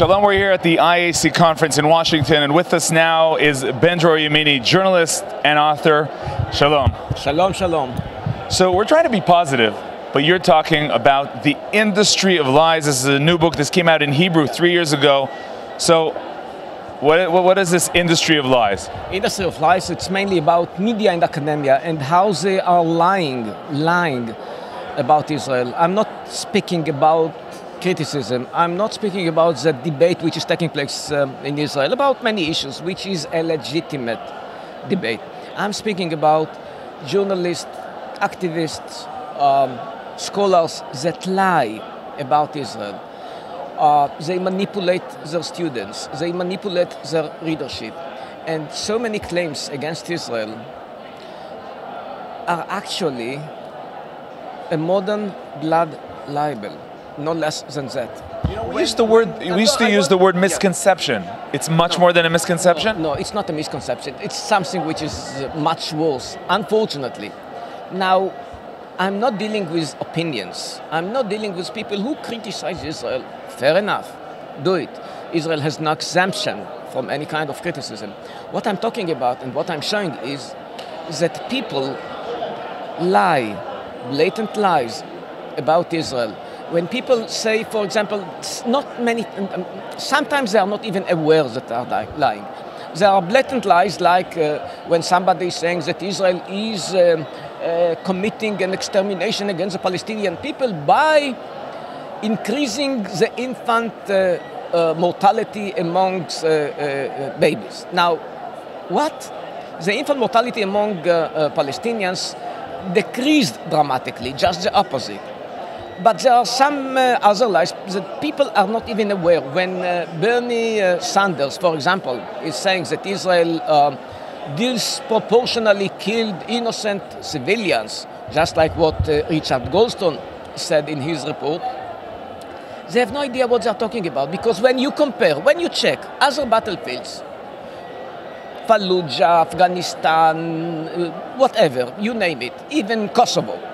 Shalom, we're here at the IAC conference in Washington, and with us now is Ben-Dror Yemini, journalist and author. Shalom. Shalom, shalom. So we're trying to be positive, but you're talking about the industry of lies. This is a new book. This came out in Hebrew 3 years ago. So what is this industry of lies? Industry of lies, it's mainly about media and academia and how they are lying about Israel. I'm not speaking about criticism. I'm not speaking about the debate which is taking place in Israel about many issues, which is a legitimate debate. I'm speaking about journalists, activists, scholars that lie about Israel. They manipulate their students. They manipulate their readership. And so many claims against Israel are actually a modern blood libel. No less than that. You know, we used to use the word misconception. It's much more than a misconception? No, it's not a misconception. It's something which is much worse, unfortunately. Now, I'm not dealing with opinions. I'm not dealing with people who criticize Israel. Fair enough. Do it. Israel has no exemption from any kind of criticism. What I'm talking about and what I'm showing is that people lie, blatant lies about Israel. When people say, for example, sometimes they are not even aware that they are lying. There are blatant lies like when somebody is saying that Israel is committing an extermination against the Palestinian people by increasing the infant mortality amongst babies. Now, what? The infant mortality among Palestinians decreased dramatically, just the opposite. But there are some other lies that people are not even aware. When Bernie Sanders, for example, is saying that Israel disproportionately killed innocent civilians, just like what Richard Goldstone said in his report, they have no idea what they're talking about. Because when you compare, when you check other battlefields, Fallujah, Afghanistan, whatever, you name it, even Kosovo,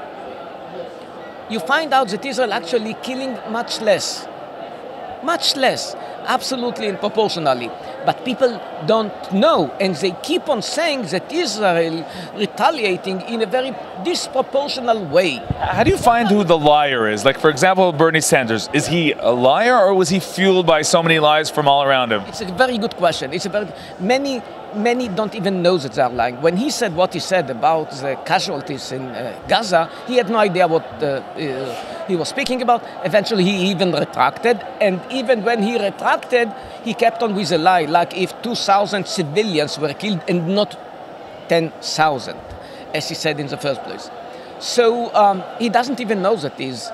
you find out that Israel actually killing much less, absolutely and proportionally. But people don't know, and they keep on saying that Israel retaliating in a very disproportional way. How do you find who the liar is? Like, for example, Bernie Sanders. Is he a liar, or was he fueled by so many lies from all around him? It's a very good question. Many don't even know that they are lying. When he said what he said about the casualties in Gaza, he had no idea what he was speaking about. Eventually, he even retracted. And even when he retracted, he kept on with a lie, like if 2,000 civilians were killed and not 10,000, as he said in the first place. So he doesn't even know that he's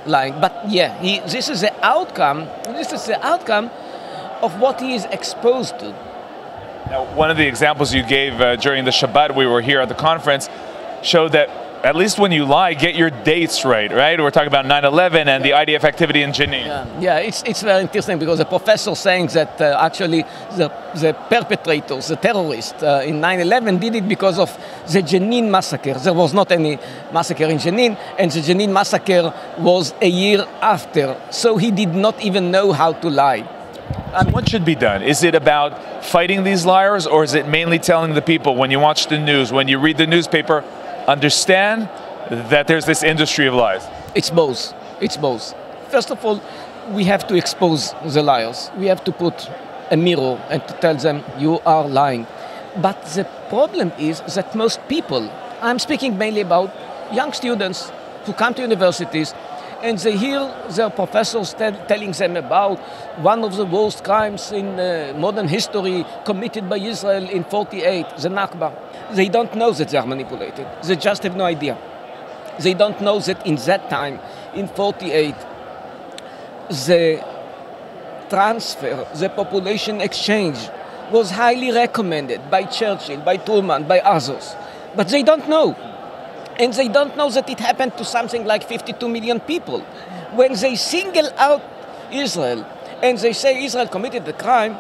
lying. But yeah, this is the outcome. This is the outcome of what he is exposed to. Now, one of the examples you gave during the Shabbat we were here at the conference showed that at least when you lie, get your dates right? We're talking about 9/11 and the IDF activity in Jenin. Yeah, it's very interesting because the professor saying that actually the perpetrators, the terrorists in 9/11 did it because of the Jenin massacre. There was not any massacre in Jenin, and the Jenin massacre was a year after. So he did not even know how to lie. What should be done? Is it about fighting these liars, or is it mainly telling the people, when you watch the news, when you read the newspaper, understand that there's this industry of lies? It's both. It's both. First of all, we have to expose the liars. We have to put a mirror and to tell them, you are lying. But the problem is that most people, I'm speaking mainly about young students who come to universities, and they hear their professors telling them about one of the worst crimes in modern history committed by Israel in 1948, the Nakba. They don't know that they are manipulated. They just have no idea. They don't know that in that time, in 1948, the transfer, the population exchange was highly recommended by Churchill, by Truman, by others. But they don't know. And they don't know that it happened to something like 52 million people. When they single out Israel and they say Israel committed the crime,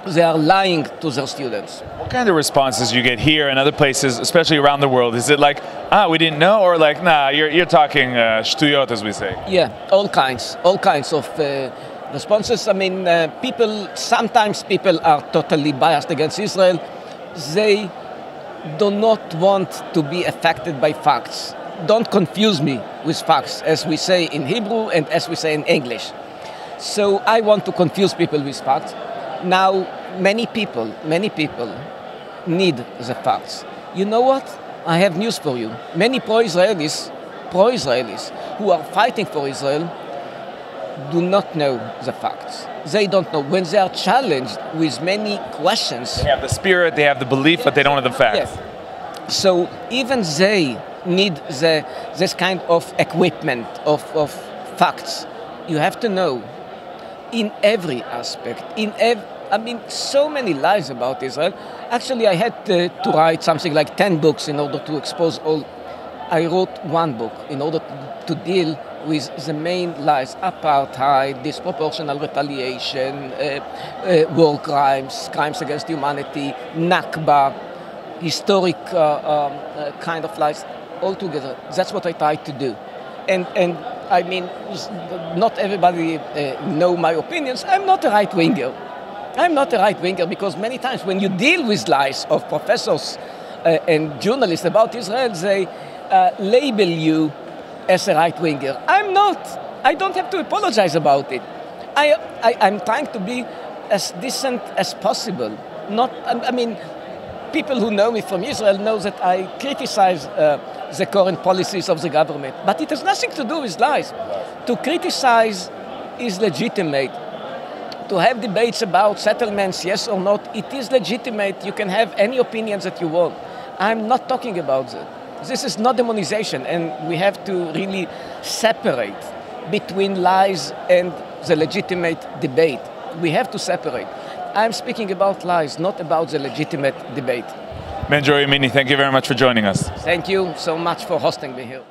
they are lying to their students. What kind of responses you get here and other places, especially around the world? Is it like, we didn't know, or like, nah, you're talking shtuyot, as we say? Yeah, all kinds of responses. I mean, sometimes people are totally biased against Israel. They do not want to be affected by facts. Don't confuse me with facts, as we say in Hebrew and as we say in English. So I want to confuse people with facts. Now, many people need the facts. You know what? I have news for you. Many pro-Israelis who are fighting for Israel do not know the facts. They don't know. When they are challenged with many questions... They have the spirit, they have the belief, but they don't have the facts. Yes. So even they need this kind of equipment of facts. You have to know in every aspect, so many lies about Israel. Actually, I had to write something like 10 books in order to expose all. I wrote one book in order to deal with the main lies: apartheid, disproportional retaliation, war crimes, crimes against humanity, Nakba, historic kind of lies, all together. That's what I tried to do. And I mean, not everybody know my opinions. I'm not a right-winger. I'm not a right-winger because many times when you deal with lies of professors and journalists about Israel, they label you as a right-winger. I'm not. I don't have to apologize about it. I'm trying to be as decent as possible. People who know me from Israel know that I criticize the current policies of the government. But it has nothing to do with lies. To criticize is legitimate. To have debates about settlements, yes or not, it is legitimate. You can have any opinions that you want. I'm not talking about that. This is not demonization, and we have to really separate between lies and the legitimate debate. We have to separate. I'm speaking about lies, not about the legitimate debate. Ben-Jori Amini, thank you very much for joining us. Thank you so much for hosting me here.